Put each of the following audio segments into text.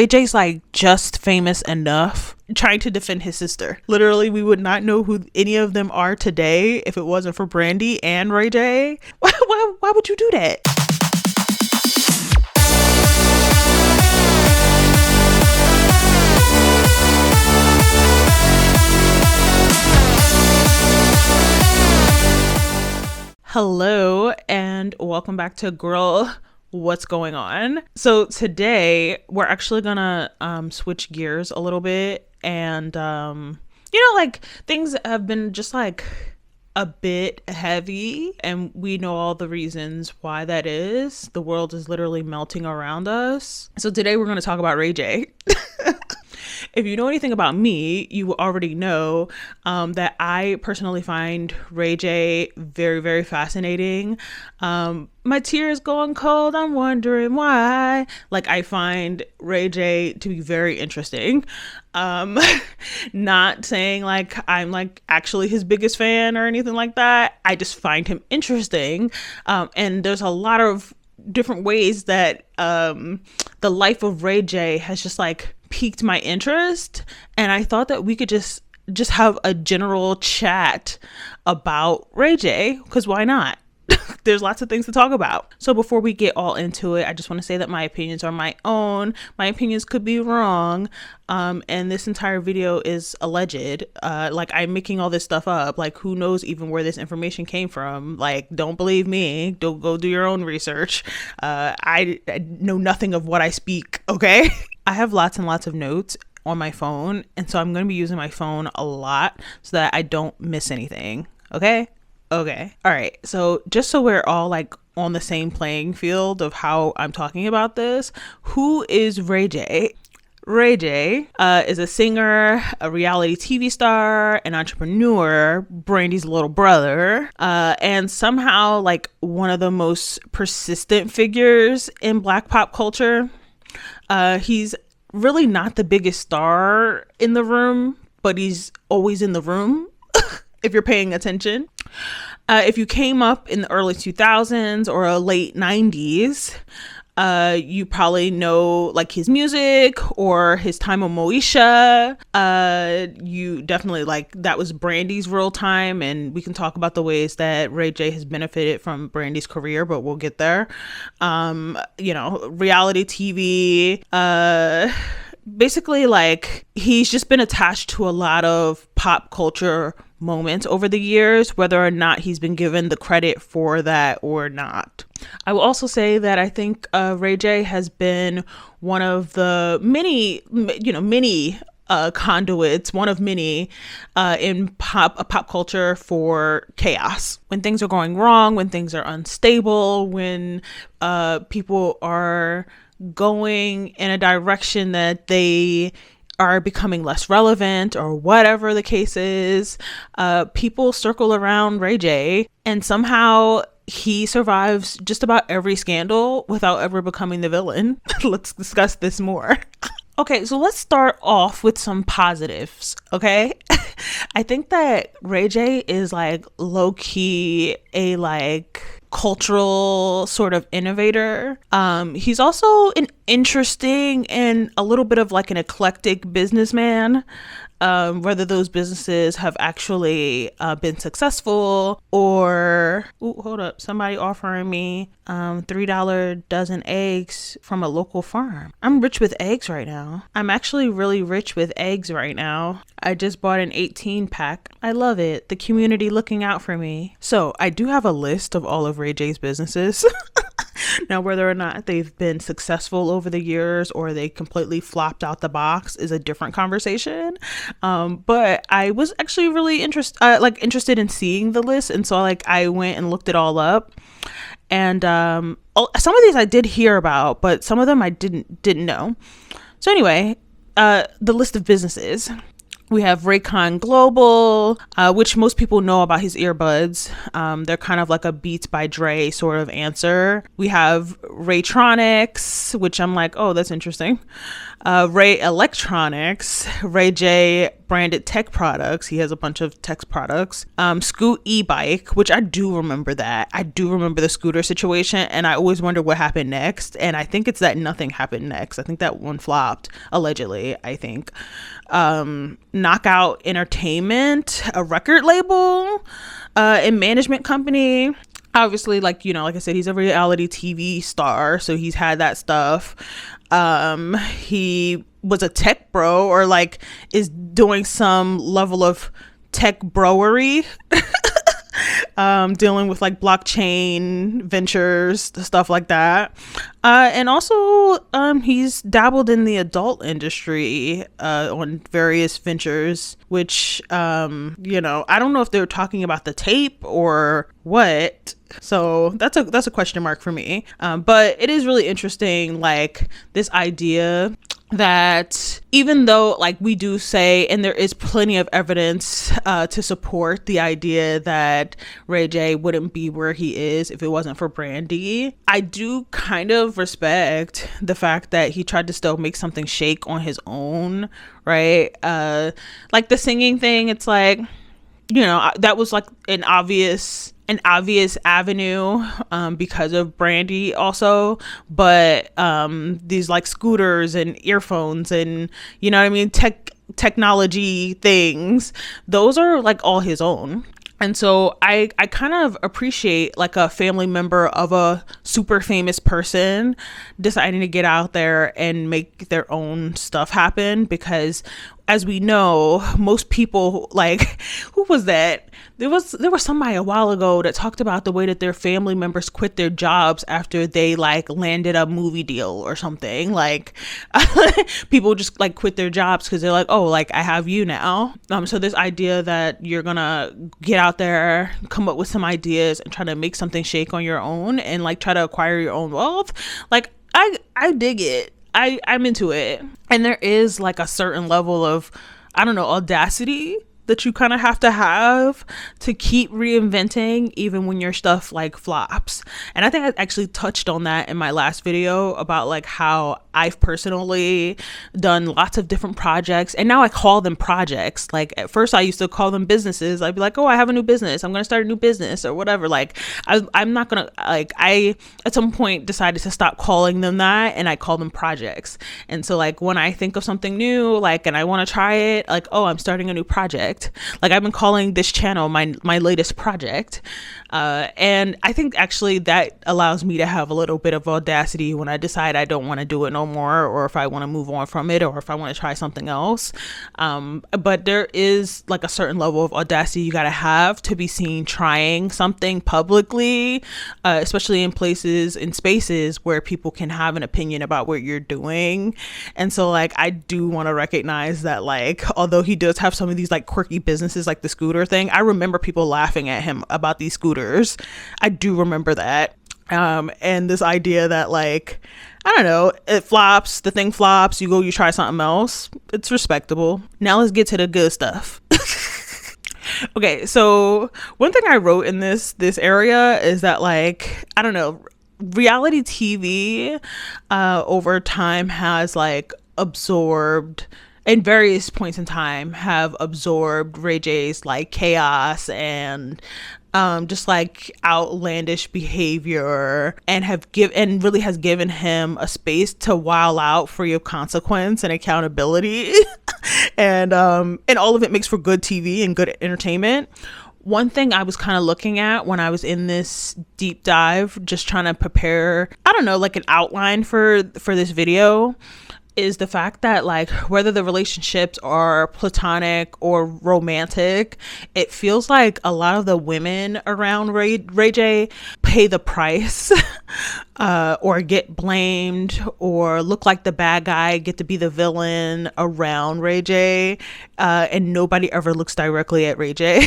AJ's like just famous enough trying to defend his sister. Literally, we would not know who any of them are today if it wasn't for Brandy and rayj. Why would you do that? Hello and welcome back to Girl What's Going On. So today we're actually gonna switch gears a little bit, and like things have been just like a bit heavy, and we know all the reasons why that is. The world is literally melting around us. So today we're gonna talk about rayj. If you know anything about me, you already know that I personally find rayj very, very fascinating. My tears going cold, I'm wondering why. Like, I find rayj to be very interesting. Not saying like I'm like actually his biggest fan or anything like that. I just find him interesting. And there's a lot of different ways that the life of rayj has just like piqued my interest, and I thought that we could just have a general chat about rayj, because why not? There's lots of things to talk about. So before we get all into it, I just want to say that my opinions are my own. My opinions could be wrong, and this entire video is alleged. Like, I'm making all this stuff up. Like, who knows even where this information came from? Like, don't believe me. Don't go do your own research. I know nothing of what I speak, okay? I have lots and lots of notes on my phone, and so I'm going to be using my phone a lot so that I don't miss anything, okay? Okay. All right. So just so we're all like on the same playing field of how I'm talking about this, who is rayj? Rayj is a singer, a reality TV star, an entrepreneur, Brandy's little brother, and somehow like one of the most persistent figures in Black pop culture. He's really not the biggest star in the room, but he's always in the room if you're paying attention. If you came up in the early 2000s or late 90s, you probably know like his music or his time on Moesha. You definitely like that was Brandy's real time, and we can talk about the ways that rayj has benefited from Brandy's career, but we'll get there. Reality TV, basically like he's just been attached to a lot of pop culture moments over the years, whether or not he's been given the credit for that or not. I will also say that I think rayj has been one of the many conduits, one of many in pop culture for chaos. When things are going wrong, when things are unstable, when people are going in a direction that they are becoming less relevant or whatever the case is, people circle around rayj, and somehow he survives just about every scandal without ever becoming the villain. Let's discuss this more. Okay, so let's start off with some positives, okay? I think that rayj is like low-key a like cultural sort of innovator. He's also an interesting and a little bit of like an eclectic businessman. Whether those businesses have actually been successful or hold up, somebody offering me $3 dozen eggs from a local farm. I'm rich with eggs right now. I'm actually really rich with eggs right now. I just bought an 18 pack. I love it. The community looking out for me. So I do have a list of all of rayj's businesses. Now, whether or not they've been successful over the years or they completely flopped out the box is a different conversation. But I was actually really interested in seeing the list, and so like I went and looked it all up. And some of these I did hear about, but some of them I didn't know. So anyway, the list of businesses. We have Raycon Global, which most people know about his earbuds. They're kind of like a Beats by Dre sort of answer. We have Raytronics, which I'm like, oh, that's interesting. Ray Electronics, rayj branded tech products. He has a bunch of tech products. Scoot e-bike, which I do remember that. I do remember the scooter situation, and I always wonder what happened next. And I think it's that nothing happened next. I think that one flopped, allegedly, I think. Knockout Entertainment, a record label, and management company. Obviously, like, you know, like I said, he's a reality TV star, so he's had that stuff. He was a tech bro, or like is doing some level of tech broery. Dealing with like blockchain ventures, stuff like that. And also, he's dabbled in the adult industry on various ventures, which, you know, I don't know if they're talking about the tape or what. So that's a question mark for me. But it is really interesting, like this idea that even though like we do say, and there is plenty of evidence to support the idea that Ray J wouldn't be where he is if it wasn't for Brandy, I do kind of respect the fact that he tried to still make something shake on his own, right? Like the singing thing, it's like, you know, that was like an obvious avenue because of Brandy also, but these like scooters and earphones and, you know what I mean, technology things, those are like all his own. And so I kind of appreciate like a family member of a super famous person deciding to get out there and make their own stuff happen, because as we know, most people, like, who was that? There was somebody a while ago that talked about the way that their family members quit their jobs after they like landed a movie deal or something. Like people just like quit their jobs because they're like, oh, like I have you now. So this idea that you're gonna get out there, come up with some ideas and try to make something shake on your own and like try to acquire your own wealth. Like I dig it. I'm into it. And there is like a certain level of, I don't know, audacity that you kind of have to keep reinventing even when your stuff like flops. And I think I actually touched on that in my last video about like how I've personally done lots of different projects, and now I call them projects. Like at first I used to call them businesses. I'd be like, oh, I have a new business, I'm gonna start a new business or whatever. Like I'm not gonna, like, I at some point decided to stop calling them that, and I call them projects. And so like when I think of something new, like, and I want to try it, like, oh, I'm starting a new project. Like I've been calling this channel my latest project. And I think actually that allows me to have a little bit of audacity when I decide I don't want to do it no more, or if I want to move on from it, or if I want to try something else. But there is like a certain level of audacity you got to have to be seen trying something publicly, especially in places, in spaces where people can have an opinion about what you're doing. And so like I do want to recognize that, like, although he does have some of these like quirky businesses like the scooter thing, I remember people laughing at him about these scooters. I do remember that. And this idea that, like, I don't know, it flops, the thing flops, you try something else. It's respectable. Now let's get to the good stuff. Okay, so one thing I wrote in this area is that, like, I don't know, reality TV over time has like absorbed, in various points in time, have absorbed Ray J's like chaos and just like outlandish behavior, and really has given him a space to wild out free of consequence and accountability. and all of it makes for good TV and good entertainment. One thing I was kind of looking at when I was in this deep dive, just trying to prepare, I don't know, like an outline for this video, is the fact that, like, whether the relationships are platonic or romantic, it feels like a lot of the women around Ray J pay the price or get blamed or look like the bad guy, get to be the villain around Ray J, and nobody ever looks directly at Ray J.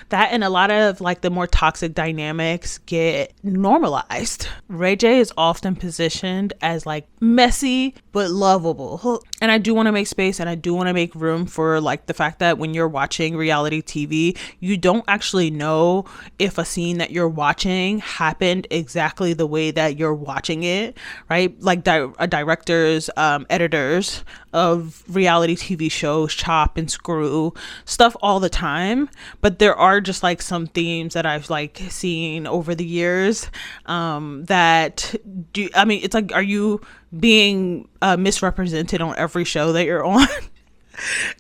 That and a lot of like the more toxic dynamics get normalized. Ray J is often positioned as like messy but lovable. And I do want to make space, and I do want to make room for like the fact that when you're watching reality TV, you don't actually know if a scene that you're watching happened exactly the way that your you're watching it, right? Like directors, editors of reality TV shows chop and screw stuff all the time. But there are just like some themes that I've like seen over the years that do, I mean, it's like, are you being misrepresented on every show that you're on?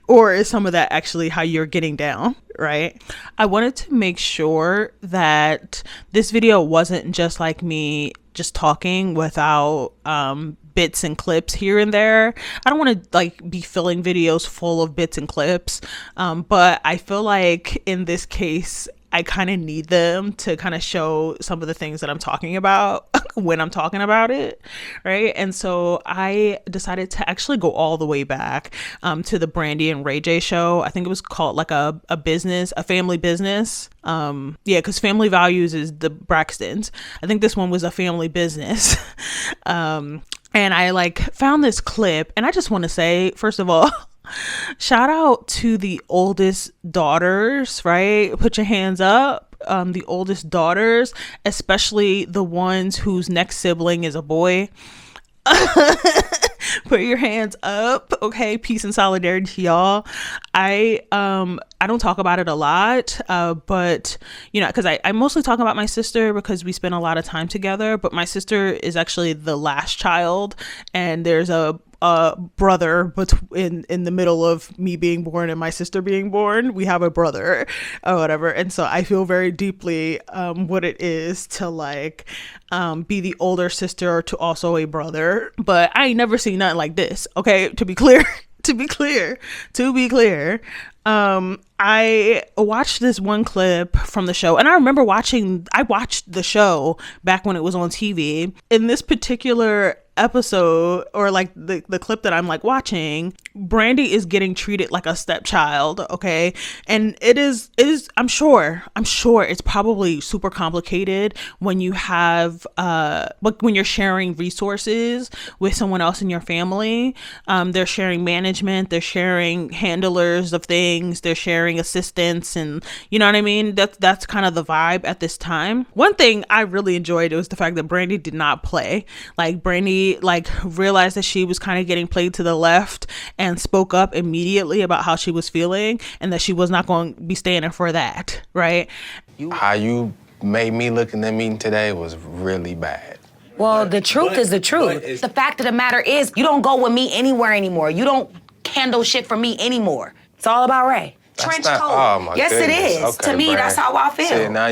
Or is some of that actually how you're getting down, right? I wanted to make sure that this video wasn't just like me just talking without bits and clips here and there. I don't want to like be filling videos full of bits and clips, but I feel like in this case, I kind of need them to kind of show some of the things that I'm talking about when I'm talking about it, right? And so I decided to actually go all the way back to the Brandy and rayj show. I think it was called like a family business. Yeah, because Family Values is the Braxtons. I think this one was a family business. And I like found this clip, and I just want to say, first of all, shout out to the oldest daughters, right? Put your hands up. The oldest daughters, especially the ones whose next sibling is a boy. Put your hands up. Okay, peace and solidarity to y'all. I don't talk about it a lot, but you know, because I mostly talk about my sister because we spend a lot of time together, but my sister is actually the last child, and there's a brother in the middle of me being born and my sister being born. We have a brother or whatever, and so I feel very deeply what it is to like be the older sister to also a brother. But I ain't never seen nothing like this, okay, to be clear. I watched this one clip from the show, and I watched the show back when it was on TV. In this particular episode, or like the clip that I'm like watching, Brandy is getting treated like a stepchild, okay? And it is I'm sure it's probably super complicated when you have when you're sharing resources with someone else in your family. They're sharing management, they're sharing handlers of things, they're sharing assistants, and you know what I mean? That's kind of the vibe at this time. One thing I really enjoyed was the fact that Brandy did not play. Like Brandy like realized that she was kind of getting played to the left and spoke up immediately about how she was feeling and that she was not going to be standing for that, right? How you made me look in that meeting today was really bad. Well, the truth is the truth. The fact of the matter is, you don't go with me anywhere anymore. You don't handle shit for me anymore. It's all about Ray. Trench coat. Oh my yes, goodness. It is. Okay, to me, Brand. that's how I feel. See, now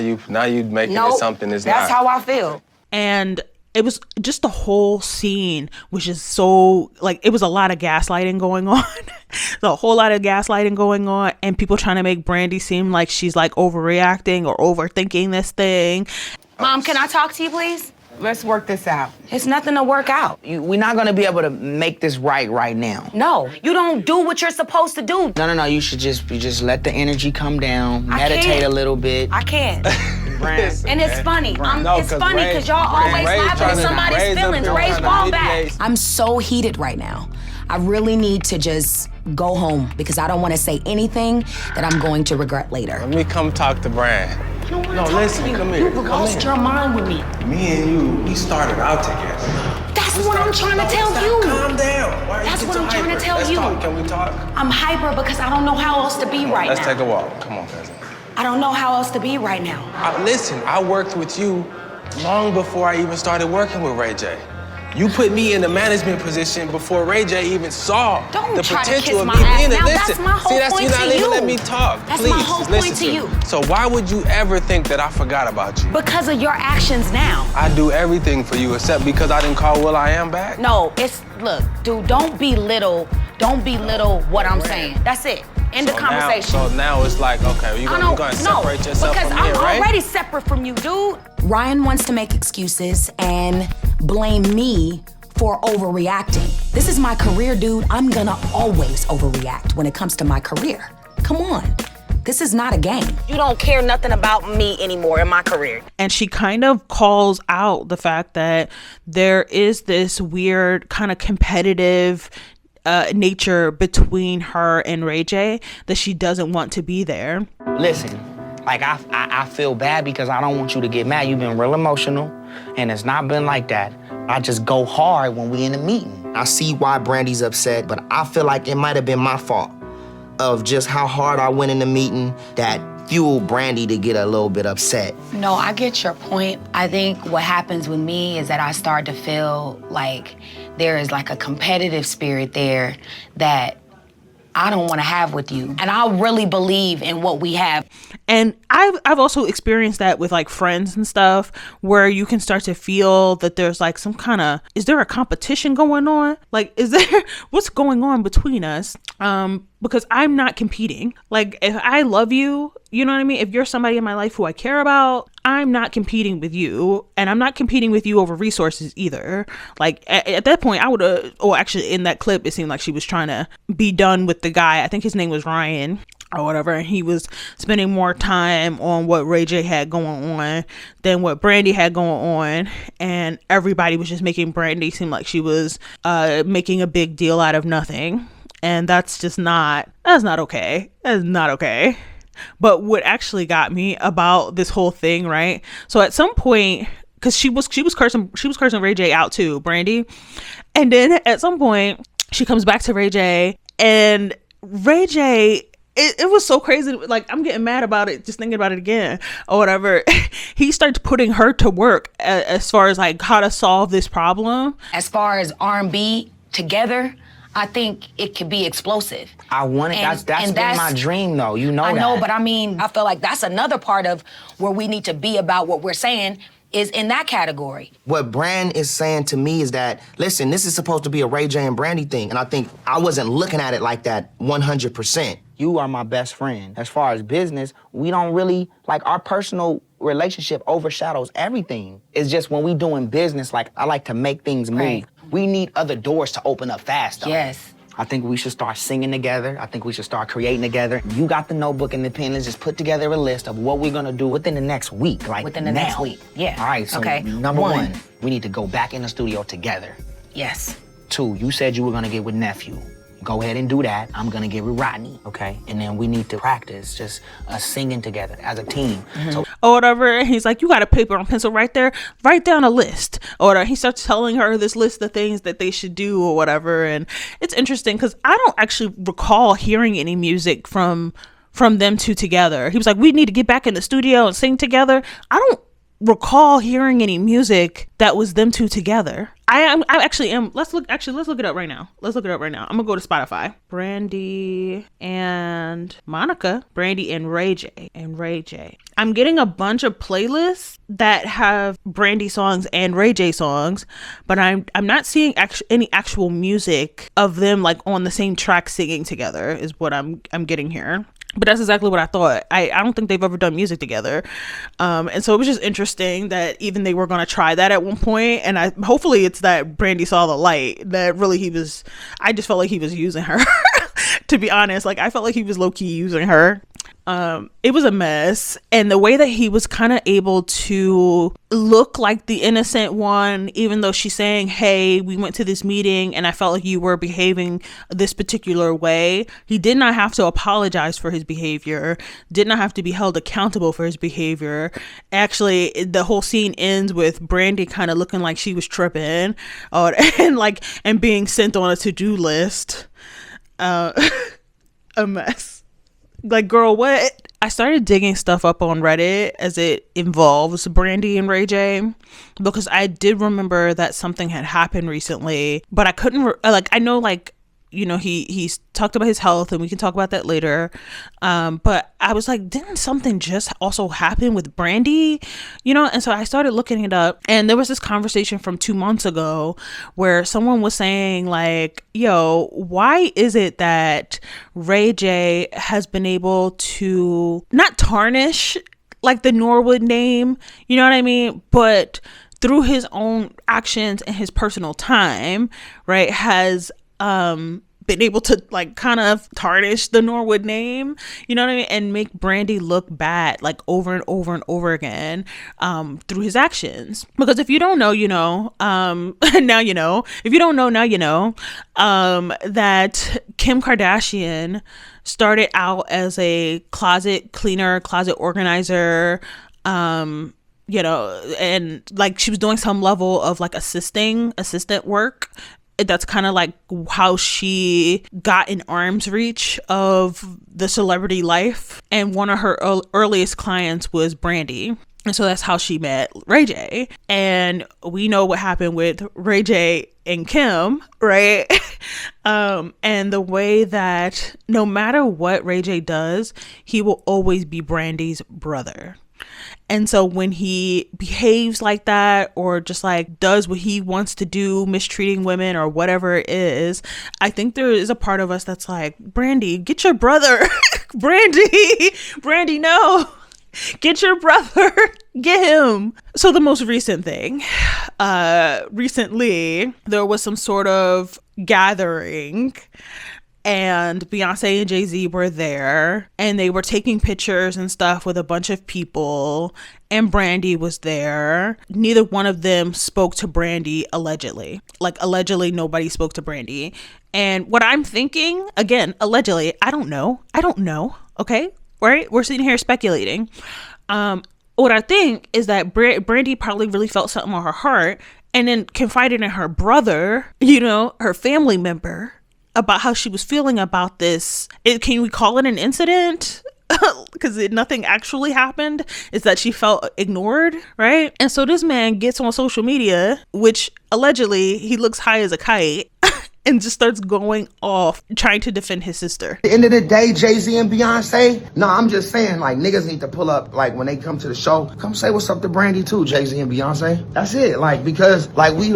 you making it something it's not. That's how I feel. And it was just the whole scene, which is so like, it was a lot of gaslighting going on. A whole lot of gaslighting going on, and people trying to make Brandy seem like she's like overreacting or overthinking this thing. Mom, can I talk to you, please? Let's work this out. It's nothing to work out. We're not gonna be able to make this right now. No, you don't do what you're supposed to do. No. You just let the energy come down, meditate a little bit. I can't. And it's funny. It's funny Ray- because y'all always Ray's laughing at trying to- somebody's Ray's up feelings. here Ray's trying to fall back. mediate. I'm so heated right now. I really need to just go home because I don't want to say anything that I'm going to regret later. Let me come talk to Brand. I don't want No, to talk listen, to you. come here, You come lost here. your mind with me. Me and you, we started out together. That's what I'm trying to tell you. Calm down. Why are you That's getting what so I'm trying to hyper? tell Let's you. talk. Can we talk? I'm hyper because I don't know how else to be right Let's now. take a walk. Come on, cousin. I don't know how else to be right now. Listen, I worked with you long before I even started working with rayj. You put me in the management position before rayj even saw Don't the try to potential kiss of my me ass. being Now, a that's listen. my whole See, that's point you not to even you. let me talk. That's Please, my whole listen point to you. So why would you ever think that I forgot about you? Because of your actions now. I do everything for you except because I didn't call Will I Am back. No, look, dude, don't belittle what I'm saying. That's it. End of conversation. So now it's like, okay, you're gonna separate yourself because from me, I'm right? already separate from you, dude. Ryan wants to make excuses and blame me for overreacting. This is my career, dude. I'm gonna always overreact when it comes to my career. Come on. This is not a game. You don't care nothing about me anymore in my career. And she kind of calls out the fact that there is this weird kind of competitive nature between her and rayj that she doesn't want to be there. Listen, Like, I feel bad because I don't want you to get mad. You've been real emotional, and it's not been like that. I just go hard when we in a meeting. I see why Brandy's upset, but I feel like it might have been my fault of just how hard I went in the meeting that fueled Brandy to get a little bit upset. No, I get your point. I think what happens with me is that I start to feel like there is like a competitive spirit there that I don't want to have with you. And I really believe in what we have. And I've also experienced that with like friends and stuff, where you can start to feel that there's like some kind of, is there a competition going on? Like, is there, what's going on between us? Because I'm not competing. Like, if I love you, you know what I mean? If you're somebody in my life who I care about, I'm not competing with you, and I'm not competing with you over resources either. Like, at that point, I would have, or actually in that clip, it seemed like she was trying to be done with the guy. I think his name was Ryan or whatever, and he was spending more time on what rayj had going on than what Brandy had going on, and everybody was just making Brandy seem like she was making a big deal out of nothing, and that's not okay. That's not okay. But what actually got me about this whole thing, right? So at some point, because she was cursing rayj out too, Brandy, and then at some point she comes back to rayj, and rayj, it was so crazy. Like, I'm getting mad about it just thinking about it again or whatever. He starts putting her to work as far as like how to solve this problem. As far as R&B together, I think it could be explosive. I want it. That's been my dream, though. You know that. I know, but I mean, I feel like that's another part of where we need to be about what we're saying is in that category. What Brand is saying to me is that, listen, this is supposed to be a rayj and Brandy thing, and I think I wasn't looking at it like that 100%. You are my best friend. As far as business, we don't really, like, our personal relationship overshadows everything. It's just when we doing business, like, I like to make things move. Right. We need other doors to open up fast, though. Yes. I think we should start singing together. I think we should start creating together. You got the notebook and the pen. Let's just put together a list of what we're gonna do within the next week, like Within the now. next week, yeah. All right, so okay. number one, we need to go back in the studio together. Yes. 2, you said you were gonna get with Nephew. Go ahead and do that. I'm gonna get with Rodney, okay? And then we need to practice just us singing together as a team. Mm-hmm. So, Or whatever. And he's like, you got a paper and pencil right there, write down a list. Or he starts telling her this list of things that they should do or whatever. And it's interesting because I don't actually recall hearing any music from them two together. He was like, we need to get back in the studio and sing together. I don't recall hearing any music that was them two together. I actually am. Let's look it up right now. I'm gonna go to Spotify. Brandy and Monica. Brandy and rayj. I'm getting a bunch of playlists that have Brandy songs and rayj songs, but I'm not seeing any actual music of them like on the same track singing together is what I'm getting here. But that's exactly what I thought. I don't think they've ever done music together. And so it was just interesting that even they were going to try that at one point. And hopefully it's that Brandy saw the light, that really I just felt like he was using her, to be honest. Like, I felt like he was low-key using her. It was a mess, and the way that he was kind of able to look like the innocent one, even though she's saying, hey, we went to this meeting and I felt like you were behaving this particular way. He did not have to apologize for his behavior, did not have to be held accountable for his behavior. Actually, the whole scene ends with Brandy kind of looking like she was tripping and being sent on a to-do list. A mess. Like, girl, what? I started digging stuff up on Reddit as it involves Brandy and rayj, because I did remember that something had happened recently, but I couldn't, I know, like, you know, he's talked about his health, and we can talk about that later. But I was like, didn't something just also happen with Brandy? You know, and so I started looking it up, and there was this conversation from 2 months ago where someone was saying, like, yo, why is it that rayj has been able to not tarnish like the Norwood name, you know what I mean, but through his own actions and his personal time, right, has been able to like kind of tarnish the Norwood name, you know what I mean, and make Brandy look bad like over and over and over again through his actions. Because if you don't know, you know, now you know. If you don't know, now you know, that Kim Kardashian started out as a closet cleaner, closet organizer, you know, and like she was doing some level of like assistant work. That's kind of like how she got in arm's reach of the celebrity life. And one of her earliest clients was Brandy. And so that's how she met Ray J. And we know what happened with Ray J and Kim, right? And the way that no matter what Ray J does, he will always be Brandy's brother. And so when he behaves like that, or just like does what he wants to do, mistreating women or whatever it is, I think there is a part of us that's like, Brandy, get your brother. Brandy, no. Get your brother. Get him. So the most recent thing, recently there was some sort of gathering, and Beyonce and Jay-Z were there, and they were taking pictures and stuff with a bunch of people, and Brandy was there. Neither one of them spoke to Brandy, allegedly. Like, allegedly, nobody spoke to Brandy. And what I'm thinking, again, allegedly, I don't know, okay? Right? We're sitting here speculating. What I think is that Brandy probably really felt something on her heart, and then confided in her brother, you know, her family member, about how she was feeling about this. Can we call it an incident? Because nothing actually happened. It's that she felt ignored, right? And so this man gets on social media, which allegedly he looks high as a kite, and just starts going off trying to defend his sister. At the end of the day, Jay-Z and Beyonce, no, I'm just saying, like, niggas need to pull up, like, when they come to the show, come say what's up to Brandy too, Jay-Z and Beyonce. That's it, like, because, like, we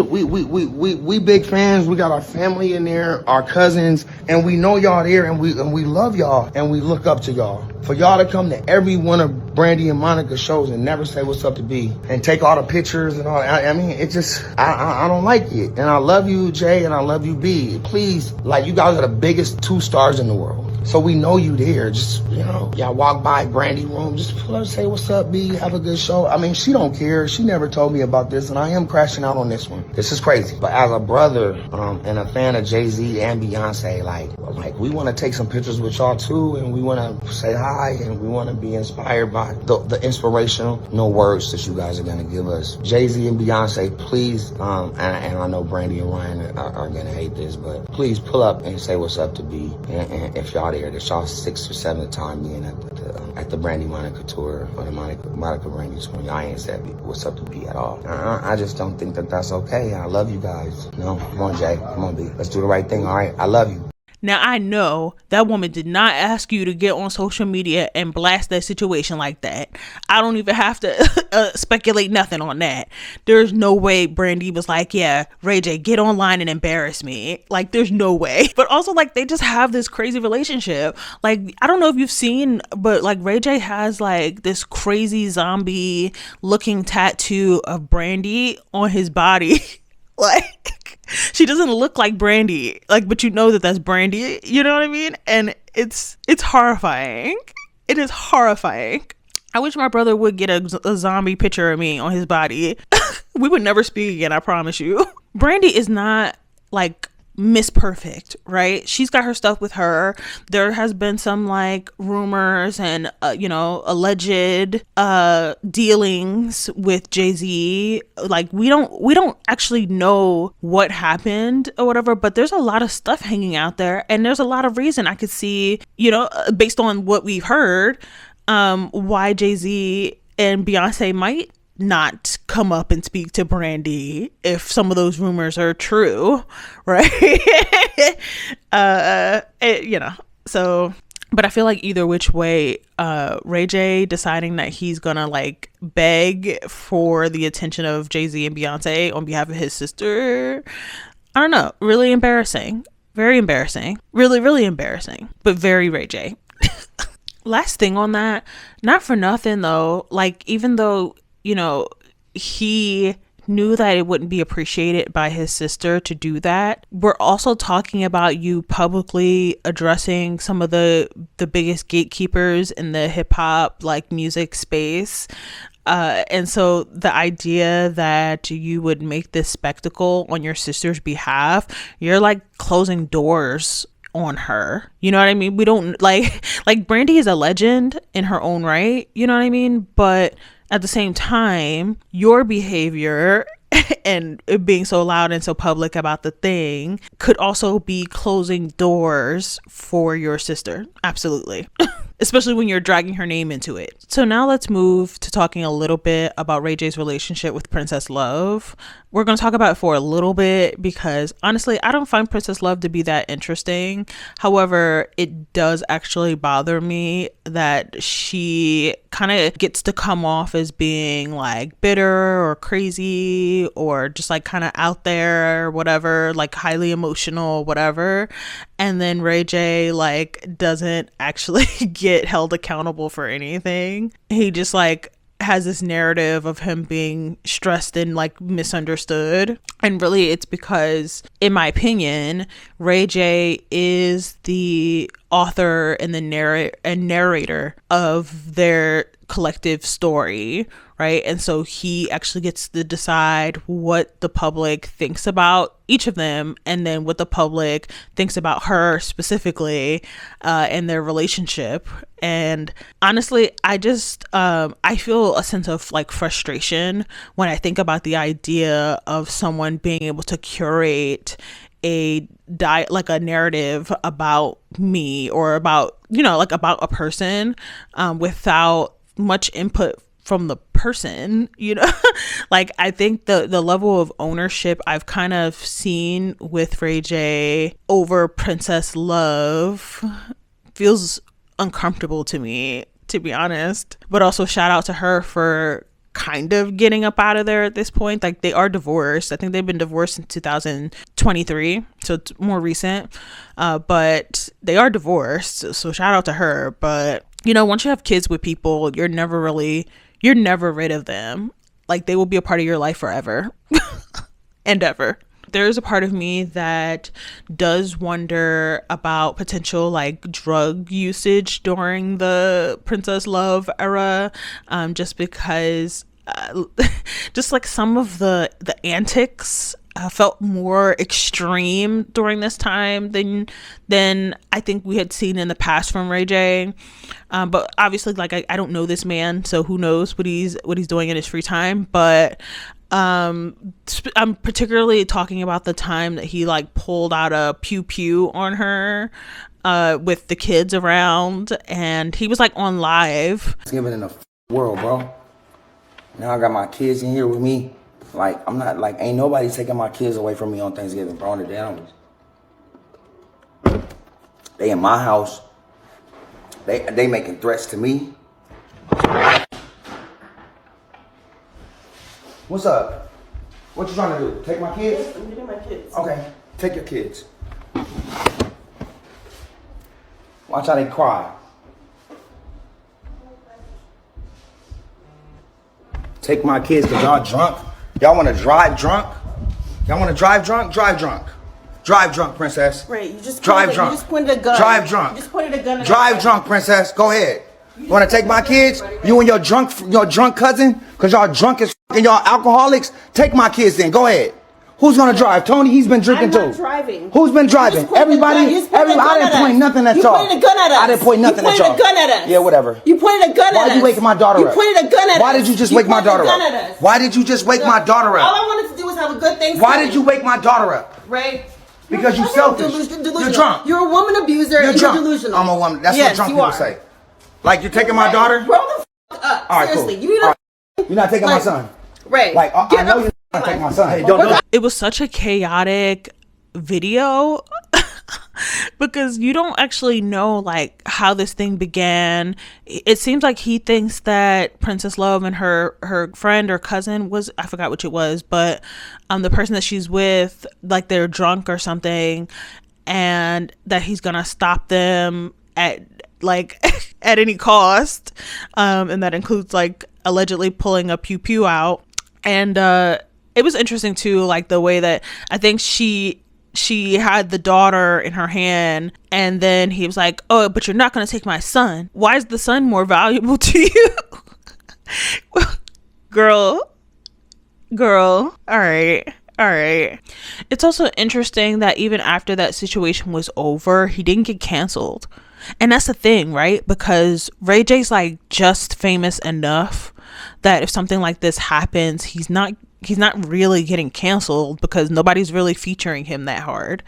big fans, we got our family in there, our cousins, and we know y'all there, and we love y'all, and we look up to y'all. For y'all to come to every one of Brandy and Monica's shows and never say what's up to B, and take all the pictures and all, I mean, it just, I don't like it. And I love you, Jay, and I love you, B. Please, like, you guys are the biggest two stars in the world. So we know you there. Just, you know, y'all walk by Brandy room, just pull up, say what's up, B, have a good show. I mean, she don't care. She never told me about this, and I am crashing out on this one. This is crazy. But as a brother and a fan of Jay-Z and Beyonce, like we want to take some pictures with y'all too, and we want to say hi, and we want to be inspired by the inspirational words that you guys are going to give us. Jay-Z and Beyonce, please, and I know Brandy and Ryan are going to hate this, but please pull up and say what's up to B. And if y'all there, this y'all 6th or 7th time being at the Brandy Monica tour, or the Monica Brandy tour. Y'all ain't said what's up to B at all. I just don't think that's okay. I love you guys. No, come on, Jay. Come on, B. Let's do the right thing, all right? I love you. Now, I know that woman did not ask you to get on social media and blast that situation like that. I don't even have to speculate nothing on that. There's no way Brandy was like, yeah, Ray J, get online and embarrass me. Like, there's no way. But also, like, they just have this crazy relationship. Like, I don't know if you've seen, but like Ray J has like this crazy zombie looking tattoo of Brandy on his body. Like, she doesn't look like Brandy, like, but you know that that's Brandy, you know what I mean? And it's horrifying. It is horrifying. I wish my brother would get a zombie picture of me on his body. We would never speak again, I promise you. Brandy is not like Miss Perfect, right? She's got her stuff with her. There has been some like rumors and alleged dealings with Jay-Z. Like we don't actually know what happened or whatever, but there's a lot of stuff hanging out there, and there's a lot of reason I could see, based on what we've heard, why Jay-Z and Beyonce might not come up and speak to Brandy if some of those rumors are true, right? So, but I feel like either which way, Ray J deciding that he's gonna like beg for the attention of Jay-Z and Beyonce on behalf of his sister, I don't know, really embarrassing, very embarrassing, really, really embarrassing, but very Ray J. Last thing on that, not for nothing though, like even though he knew that it wouldn't be appreciated by his sister to do that, we're also talking about you publicly addressing some of the biggest gatekeepers in the hip hop like music space. And so the idea that you would make this spectacle on your sister's behalf, you're like closing doors on her. You know what I mean? We don't like Brandy is a legend in her own right. You know what I mean? But at the same time, your behavior and it being so loud and so public about the thing could also be closing doors for your sister. Absolutely. Especially when you're dragging her name into it. So now let's move to talking a little bit about Ray J's relationship with Princess Love. We're going to talk about it for a little bit because honestly, I don't find Princess Love to be that interesting. However, it does actually bother me that she kind of gets to come off as being like bitter or crazy or just like kind of out there or whatever, like highly emotional, whatever. And then Ray J like doesn't actually get held accountable for anything. He just like has this narrative of him being stressed and like misunderstood. And really it's because, in my opinion, Ray J is the author and the narrator of their collective story, right? And so he actually gets to decide what the public thinks about each of them, and then what the public thinks about her specifically, and their relationship. And honestly, I just I feel a sense of like frustration when I think about the idea of someone being able to curate a narrative about me or about, you know, like about a person, without much input from the person, you know. Like I think the level of ownership I've kind of seen with Ray J over Princess Love feels uncomfortable to me, to be honest. But also shout out to her for kind of getting up out of there at this point. Like they are divorced. I think they've been divorced in 2023, so it's more recent, but they are divorced, so shout out to her. But you know, once you have kids with people, you're never rid of them. Like they will be a part of your life forever and ever. There's a part of me that does wonder about potential like drug usage during the Princess Love era, just because just like some of the antics felt more extreme during this time than I think we had seen in the past from Ray J. But obviously, like I don't know this man, so who knows what he's doing in his free time. But I'm particularly talking about the time that he like pulled out a pew pew on her with the kids around, and he was like on live. Living in a world, bro. Now I got my kids in here with me. Like, I'm not, like, ain't nobody taking my kids away from me on Thanksgiving, bro. On the animals. They in my house. They making threats to me. What's up? What you trying to do? Take my kids? Yes, I'm getting my kids. Okay, take your kids. Watch how they cry. Take my kids because y'all drunk. Y'all want to drive drunk? Y'all want to drive drunk? Drive drunk. Drive drunk, princess. Right, you just drive drunk. You just pointed a gun. Drive drunk. You just pointed a gun. Drive drunk, princess. Go ahead. You want to take my kids? You and your drunk cousin? Because y'all drunk as and y'all alcoholics? Take my kids then. Go ahead. Who's going to drive? Tony, he's been drinking too. I'm not driving. Who's been driving? Everybody? I didn't point nothing at y'all. You pointed a gun at us. I didn't point nothing at y'all. You pointed a gun at us. Yeah, whatever. You pointed a gun at us. Why you waking my daughter up? You pointed a gun at us. Why did you just wake my daughter up? Why did you just wake my daughter up? All I wanted to do was have a good Thanksgiving. Why did you wake my daughter up? Ray? Because you're selfish. Delusional. You're drunk. You're a woman abuser. You're drunk. Delusional. I'm a woman. That's what drunk people say. Like, you're taking my daughter? Grow the fuck up. All right, seriously. cool. You need You're not taking my son. Ray. Like, I know you're not taking my son. Hey, don't. It was such a chaotic video because you don't actually know like how this thing began. It seems like he thinks that Princess Love and her friend or cousin was, I forgot which it was, but the person that she's with, like they're drunk or something, and that he's gonna stop them at like at any cost, and that includes like allegedly pulling a pew pew out. And it was interesting too, like the way that I think she had the daughter in her hand, and then he was like, oh, but you're not going to take my son. Why is the son more valuable to you? Girl, all right. All right. It's also interesting that even after that situation was over, he didn't get canceled. And that's the thing, right? Because Ray J's like just famous enough that if something like this happens, he's not really getting canceled because nobody's really featuring him that hard.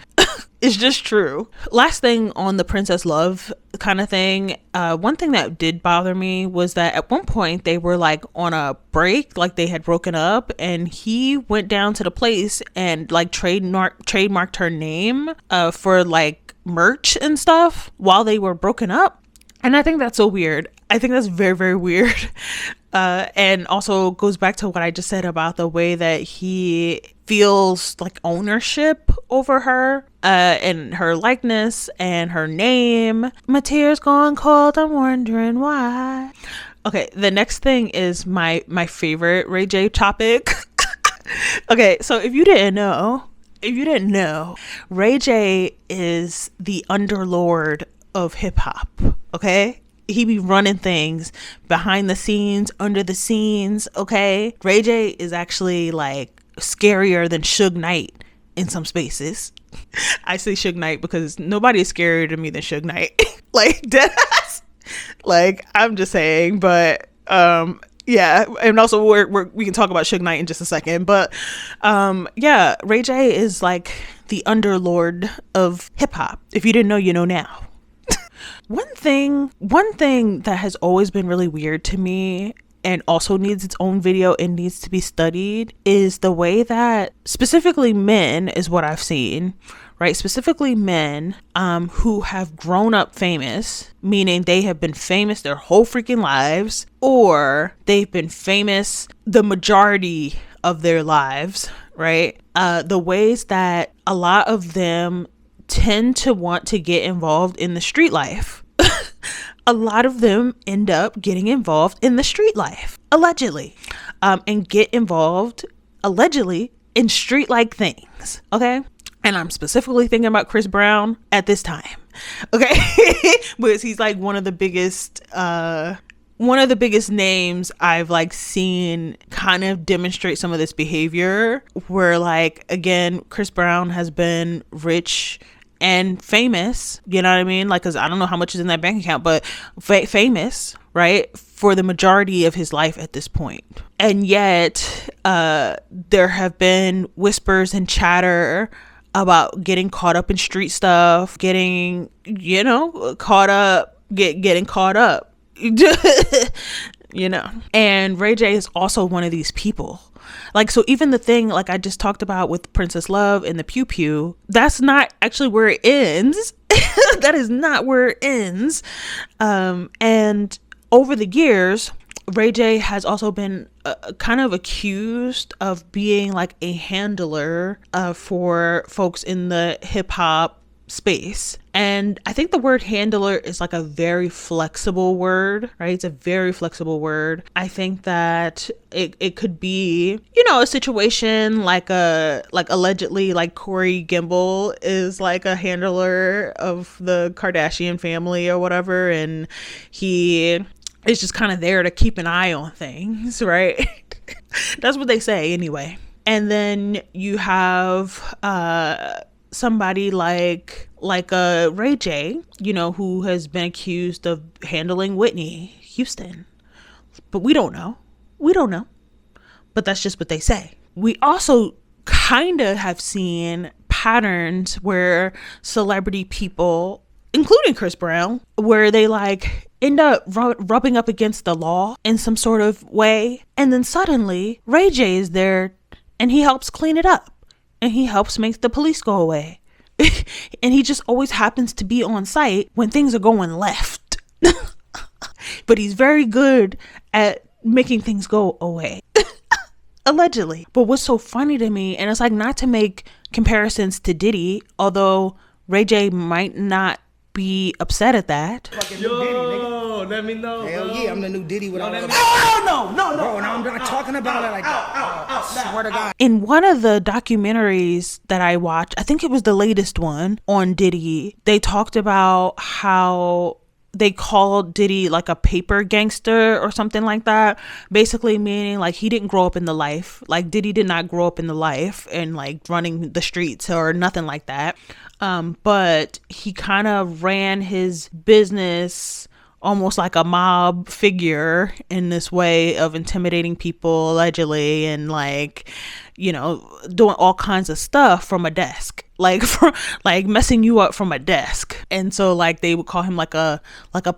It's just true. Last thing on the Princess Love kind of thing. One thing that did bother me was that at one point they were like on a break, like they had broken up, and he went down to the place and like trademarked her name for like merch and stuff while they were broken up. And I think that's so weird. I think that's very, very weird. And also goes back to what I just said about the way that he feels like ownership over her and her likeness and her name. My tears gone cold, I'm wondering why. Okay, the next thing is my favorite Ray J topic. Okay, so if you didn't know, Ray J is the underlord of hip hop, okay? He be running things behind the scenes, under the scenes, okay? Ray J is actually like scarier than Suge Knight in some spaces. I say Suge Knight because nobody is scarier to me than Suge Knight. Like, deadass. Like, I'm just saying, but yeah, and also we can talk about Suge Knight in just a second, but yeah, Ray J is like the underlord of hip hop. If you didn't know, you know now. One thing that has always been really weird to me and also needs its own video and needs to be studied is the way that specifically men is what I've seen, right? Specifically men who have grown up famous, meaning they have been famous their whole freaking lives, or they've been famous the majority of their lives, right? The ways that a lot of them tend to want to get involved in the street life. A lot of them end up getting involved in the street life, allegedly, and get involved, allegedly, in street-like things, okay? And I'm specifically thinking about Chris Brown at this time, okay? Because he's like one of the biggest names I've like seen kind of demonstrate some of this behavior where, like, again, Chris Brown has been rich and famous, you know what I mean? Like, cause I don't know how much is in that bank account, but famous, right? For the majority of his life at this point. And yet, there have been whispers and chatter about getting caught up in street stuff, getting, caught up, getting caught up, and Ray J is also one of these people. Like, so even the thing like I just talked about with Princess Love and the Pew Pew, that's not actually where it ends. That is not where it ends. And over the years, Ray J has also been kind of accused of being like a handler for folks in the hip hop space. And I think the word handler is like a very flexible word, right? It's a very flexible word. I think that it could be, a situation like allegedly like Corey Gamble is like a handler of the Kardashian family or whatever. And he is just kind of there to keep an eye on things, right? That's what they say anyway. And then you have, somebody like Ray J, who has been accused of handling Whitney Houston. But we don't know. But that's just what they say. We also kind of have seen patterns where celebrity people, including Chris Brown, where they like end up rubbing up against the law in some sort of way. And then suddenly Ray J is there and he helps clean it up. And he helps make the police go away. And he just always happens to be on site when things are going left. But he's very good at making things go away. Allegedly. But what's so funny to me, and it's like not to make comparisons to Diddy, although Ray J might not be upset at that. Yo, let me know. Hell yeah, I'm the new Diddy with all that. No. Bro, and I'm not talking about it like that. I swear to God. In one of the documentaries that I watched, I think it was the latest one on Diddy, they talked about how they called Diddy like a paper gangster or something like that, basically meaning like he didn't grow up in the life. Like Diddy did not grow up in the life and like running the streets or nothing like that. But he kind of ran his business almost like a mob figure in this way of intimidating people allegedly, and like, you know, doing all kinds of stuff from a desk, like for like messing you up from a desk. And so like they would call him like a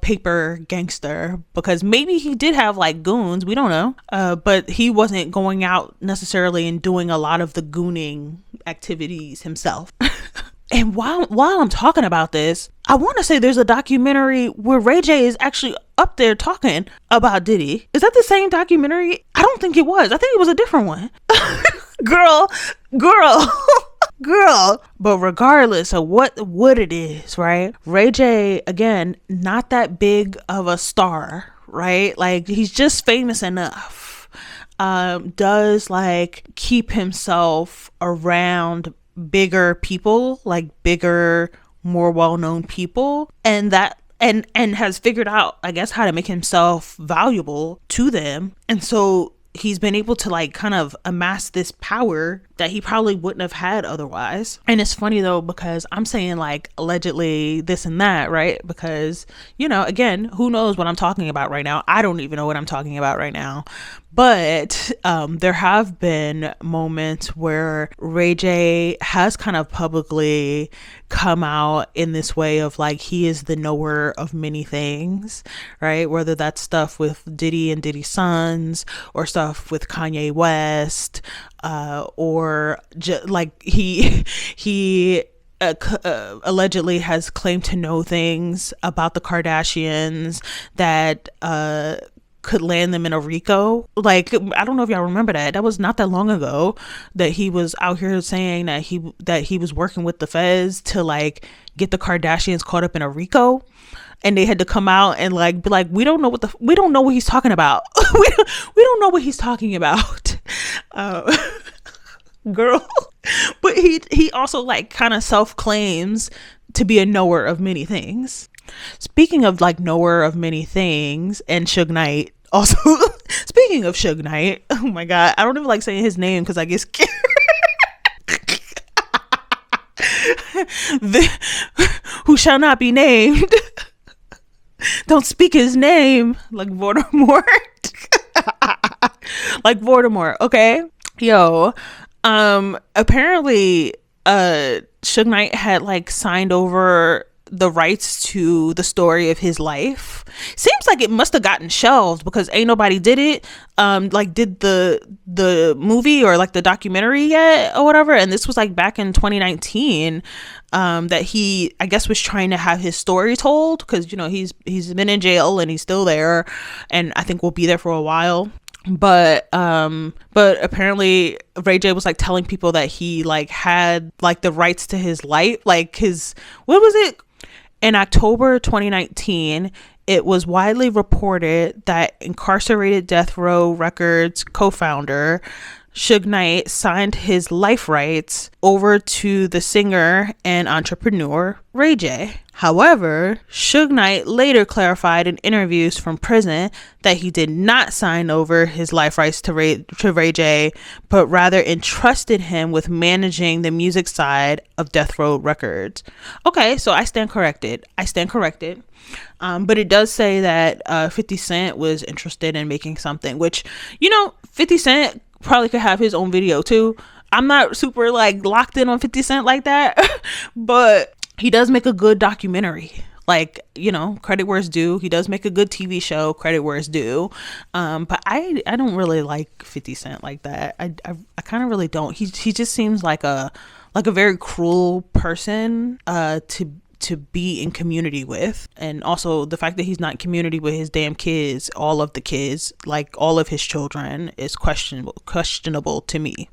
paper gangster, because maybe he did have like goons, we don't know, but he wasn't going out necessarily and doing a lot of the gooning activities himself. And while I'm talking about this, I want to say there's a documentary where Ray J is actually up there talking about Diddy. Is that the same documentary? I don't think it was. I think it was a different one. girl. But regardless of what it is, right? Ray J, again, not that big of a star, right? Like he's just famous enough. Does like keep himself around bigger people, like bigger, more well-known people, and that and has figured out, I guess, how to make himself valuable to them. And so he's been able to like kind of amass this power that he probably wouldn't have had otherwise. And it's funny though, because I'm saying like allegedly this and that, right? Because, you know, again, who knows what I'm talking about right now? I don't even know what I'm talking about right now. But there have been moments where Ray J has kind of publicly come out in this way of like he is the knower of many things, right? Whether that's stuff with Diddy and Diddy's sons, or stuff with Kanye West, or like he allegedly has claimed to know things about the Kardashians that could land them in a RICO. Like, I don't know if y'all remember that. That was not that long ago that he was out here saying that he was working with the feds to like get the Kardashians caught up in a RICO. And they had to come out and like be like, we don't know what he's talking about. we don't know what he's talking about. Girl. But he also like kind of self-claims to be a knower of many things. Speaking of like knower of many things, and Suge Knight also, speaking of Suge Knight, oh my God, I don't even like saying his name because I get scared. Who shall not be named. Don't speak his name, like Voldemort. Like Voldemort, okay? Yo, apparently Suge Knight had like signed over the rights to the story of his life. Seems like it must have gotten shelved because ain't nobody did it, like did the movie or like the documentary yet or whatever. And this was like back in 2019, that he, I guess, was trying to have his story told, because, you know, he's been in jail and he's still there, and I think will be there for a while. But apparently Ray J was like telling people that he like had like the rights to his life, like his, what was it? In October 2019, it was widely reported that incarcerated Death Row Records co-founder Suge Knight signed his life rights over to the singer and entrepreneur Ray J. However, Suge Knight later clarified in interviews from prison that he did not sign over his life rights to Ray J, but rather entrusted him with managing the music side of Death Row Records. Okay, so I stand corrected. But it does say that 50 Cent was interested in making something, which, you know, 50 Cent probably could have his own video too. I'm not super like locked in on 50 Cent like that, but he does make a good documentary. Like, you know, credit where it's due. He does make a good TV show, credit where it's due. But I don't really like 50 Cent like that. I kind of really don't. He just seems like a very cruel person to be in community with. And also the fact that he's not in community with his damn kids, all of the kids, like all of his children, is questionable to me.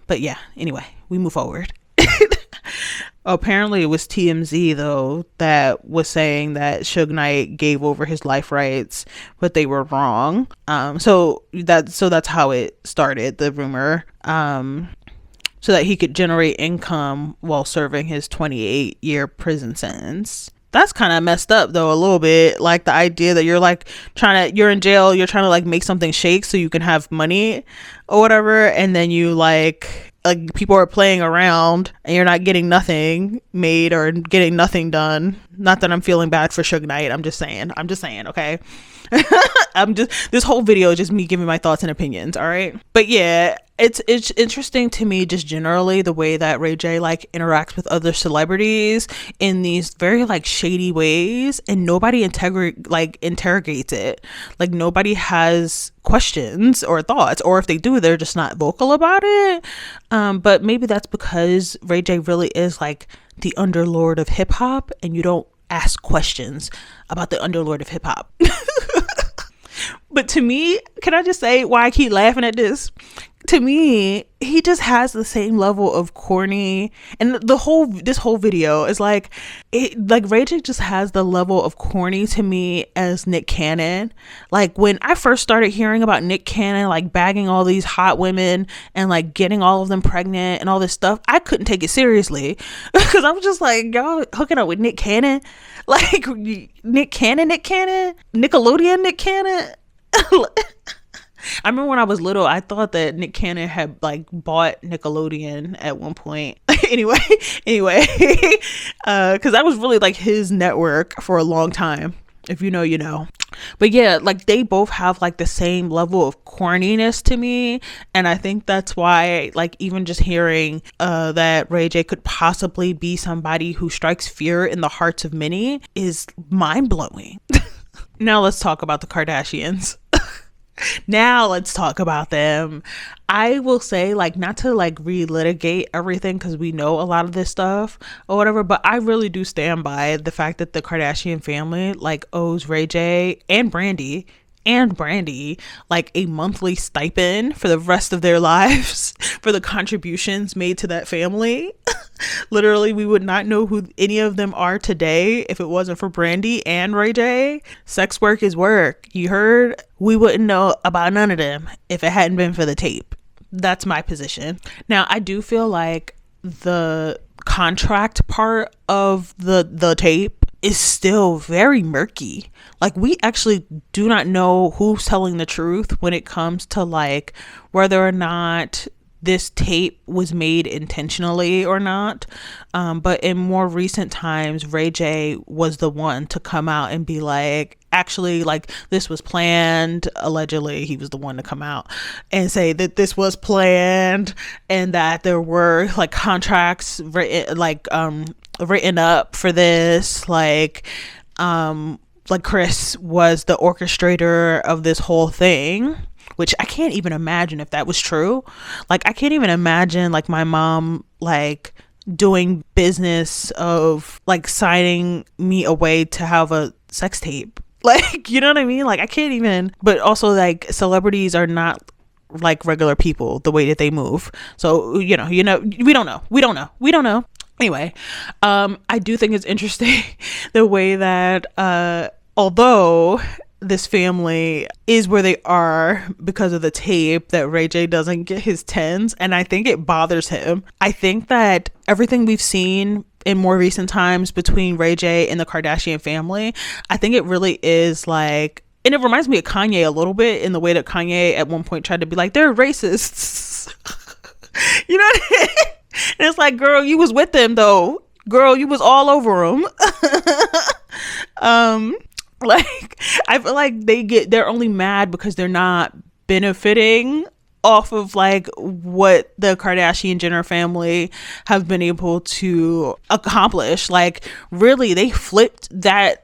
But yeah, anyway, we move forward. Apparently it was TMZ though that was saying that Suge Knight gave over his life rights, but they were wrong. So that's how it started, the rumor. So that he could generate income while serving his 28-year prison sentence. That's kind of messed up though, a little bit. Like the idea that you're like you're in jail, you're trying to like make something shake so you can have money or whatever, and then you like people are playing around and you're not getting nothing made or getting nothing done. Not that I'm feeling bad for Suge Knight. I'm just saying, okay? This whole video is just me giving my thoughts and opinions, all right? But yeah, it's interesting to me just generally the way that Ray J like interacts with other celebrities in these very like shady ways, and nobody interrogates it. Like nobody has questions or thoughts, or if they do, they're just not vocal about it. But maybe that's because Ray J really is like the underlord of hip hop, and you don't ask questions about the underlord of hip hop. But to me, can I just say why I keep laughing at this? To me, he just has the same level of corny, and this whole video is like Ray J just has the level of corny to me as Nick Cannon. Like when I first started hearing about Nick Cannon like bagging all these hot women and like getting all of them pregnant and all this stuff, I couldn't take it seriously because I was just like, y'all hooking up with Nick Cannon, like Nick Cannon, Nickelodeon, Nick Cannon. I remember when I was little, I thought that Nick Cannon had like bought Nickelodeon at one point. anyway, because that was really like his network for a long time. If you know, you know. But yeah, like they both have like the same level of corniness to me, and I think that's why like even just hearing that Ray J could possibly be somebody who strikes fear in the hearts of many is mind-blowing. Now let's talk about the Kardashians. Now let's talk about them. I will say, like, not to like relitigate everything because we know a lot of this stuff or whatever, but I really do stand by the fact that the Kardashian family like owes Ray J and Brandy like a monthly stipend for the rest of their lives for the contributions made to that family. Literally, we would not know who any of them are today if it wasn't for Brandy and Ray J. Sex work is work. You heard? We wouldn't know about none of them if it hadn't been for the tape. That's my position. Now, I do feel like the contract part of the tape is still very murky. Like we actually do not know who's telling the truth when it comes to like whether or not this tape was made intentionally or not. But in more recent times, Ray J was the one to come out and be like, actually, like this was planned. Allegedly, he was the one to come out and say that this was planned and that there were like contracts written up for this. Like Chris was the orchestrator of this whole thing, which I can't even imagine if that was true. Like, I can't even imagine like my mom like doing business of like signing me away to have a sex tape. Like, you know what I mean? Like, I can't even, but also like celebrities are not like regular people the way that they move. So, we don't know. Anyway, I do think it's interesting the way that, although this family is where they are because of the tape, that Ray J doesn't get his tens, and I think it bothers him. I think that everything we've seen in more recent times between Ray J and the Kardashian family, I think it really is like, and it reminds me of Kanye a little bit in the way that Kanye at one point tried to be like, they're racists. You know what I mean? And it's like, girl, you was with them though. Girl, you was all over them. Like, I feel like they're only mad because they're not benefiting off of like what the Kardashian Jenner family have been able to accomplish. Like, really, they flipped that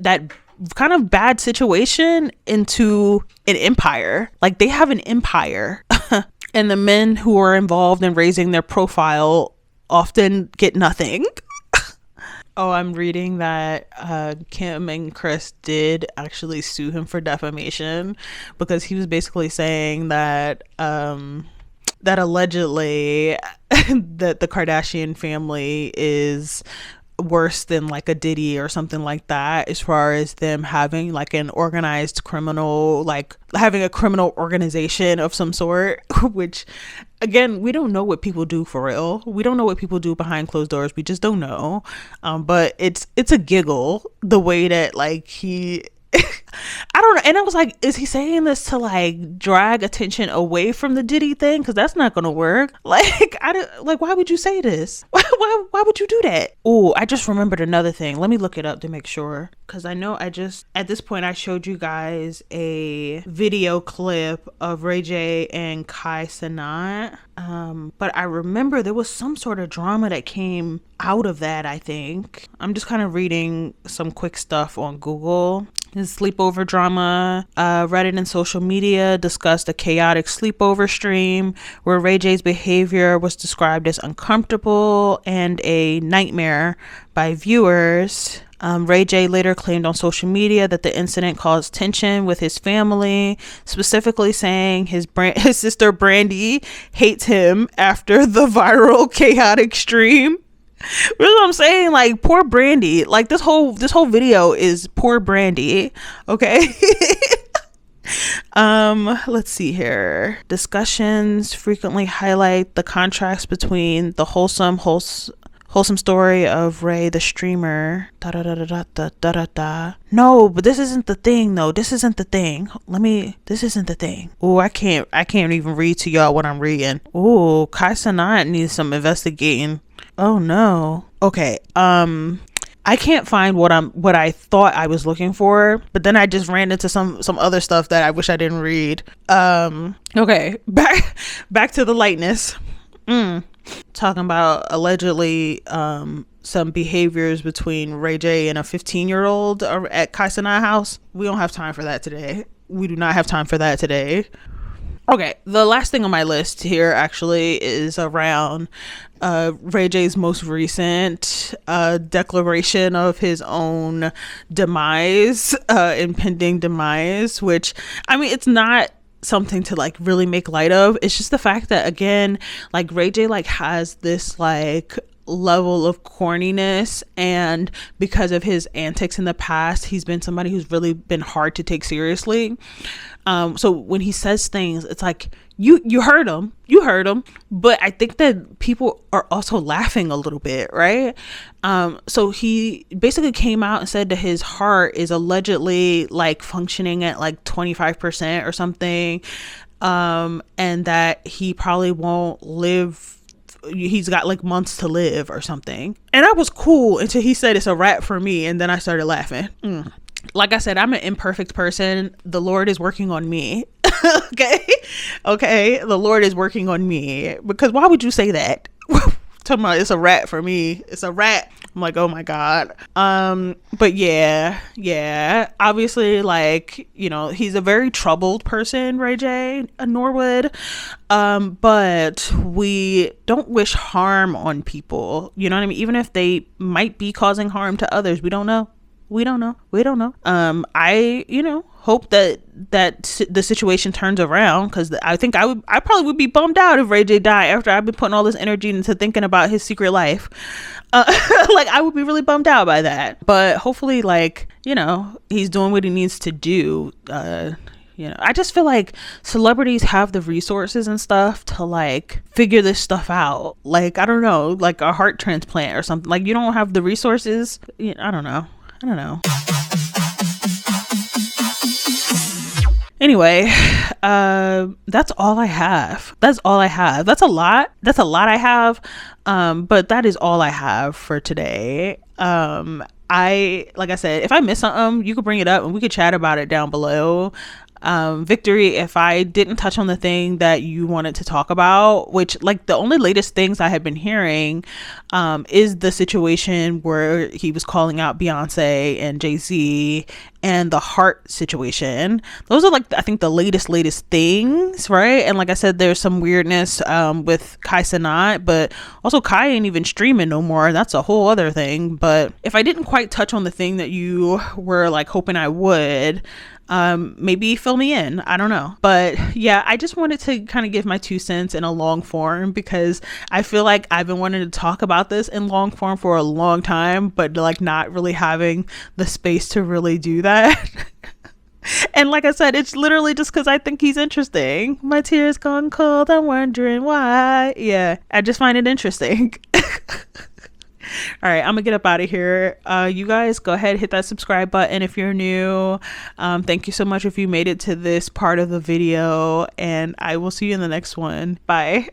kind of bad situation into an empire. Like, they have an empire. And the men who are involved in raising their profile often get nothing. Oh, I'm reading that Kim and Chris did actually sue him for defamation because he was basically saying that that allegedly that the Kardashian family is worse than like a Diddy or something like that, as far as them having like an organized criminal, like having a criminal organization of some sort, which again, we don't know what people do for real. We don't know what people do behind closed doors. We just don't know. But it's a giggle the way that like he I don't know. And I was like, is he saying this to like drag attention away from the Diddy thing? Because that's not going to work. Like, why would you say this? Why would you do that? Oh, I just remembered another thing. Let me look it up to make sure. Because I know at this point, I showed you guys a video clip of Ray J and Kai Cenat. But I remember there was some sort of drama that came out of that, I think. I'm just kind of reading some quick stuff on Google. His sleepover drama. Reddit and social media discussed a chaotic sleepover stream where Ray J's behavior was described as uncomfortable and a nightmare by viewers. Ray J later claimed on social media that the incident caused tension with his family, specifically saying his sister Brandy hates him after the viral chaotic stream. That's what I'm saying. Like, poor Brandy. Like, this whole video is poor Brandy. Okay. Let's see here. Discussions frequently highlight the contrast between the wholesome story of Ray the streamer. No, but this isn't the thing though. This isn't the thing. This isn't the thing. Oh, I can't even read to y'all what I'm reading. Oh, Kai Cenat needs some investigating. Oh no. Okay. I can't find what I thought I was looking for, but then I just ran into some other stuff that I wish I didn't read. Okay. Back to the lightness. Talking about allegedly some behaviors between Ray J and a 15-year-old at Kai Cenat house. We don't have time for that today. We do not have time for that today. Okay, the last thing on my list here actually is around Ray J's most recent declaration of his own demise, impending demise, which, I mean, it's not something to like really make light of. It's just the fact that, again, like Ray J like has this like level of corniness, and because of his antics in the past, he's been somebody who's really been hard to take seriously. So when he says things, it's like you heard him, but I think that people are also laughing a little bit, right? So he basically came out and said that his heart is allegedly like functioning at like 25% or something, and that he probably won't live. He's got like months to live or something. And I was cool until he said it's a wrap for me, and then I started laughing. Like I said, I'm an imperfect person. The Lord is working on me. Okay, the Lord is working on me, because why would you say that? Talking about it's a rat for me, it's a rat. I'm like, oh my God. But yeah, obviously, like, you know, he's a very troubled person, Ray J Norwood, but we don't wish harm on people, you know what I mean? Even if they might be causing harm to others, we don't know. I, you know, hope that the situation turns around, because I think I probably would be bummed out if Ray J died after I've been putting all this energy into thinking about his secret life. Like, I would be really bummed out by that. But hopefully, like, you know, he's doing what he needs to do. You know, I just feel like celebrities have the resources and stuff to like figure this stuff out. Like, I don't know, like a heart transplant or something. Like, you don't have the resources. I don't know. Anyway, that's all I have. That's a lot I have. But that is all I have for today. Like I said, if I miss something, you could bring it up and we could chat about it down below. Victory, if I didn't touch on the thing that you wanted to talk about, which, like, the only latest things I have been hearing is the situation where he was calling out Beyonce and Jay-Z and the heart situation. Those are like, I think, the latest things, right? And like I said, there's some weirdness with Kai Cenat, but also Kai ain't even streaming no more. That's a whole other thing. But if I didn't quite touch on the thing that you were like hoping I would, maybe fill me in. I don't know. But yeah, I just wanted to kind of give my 2 cents in a long form, because I feel like I've been wanting to talk about this in long form for a long time, but like not really having the space to really do that. And like I said, it's literally just because I think he's interesting. My tears gone cold, I'm wondering why. Yeah, I just find it interesting. All right, I'm gonna get up out of here. You guys go ahead, hit that subscribe button if you're new. Thank you so much if you made it to this part of the video, and I will see you in the next one. Bye.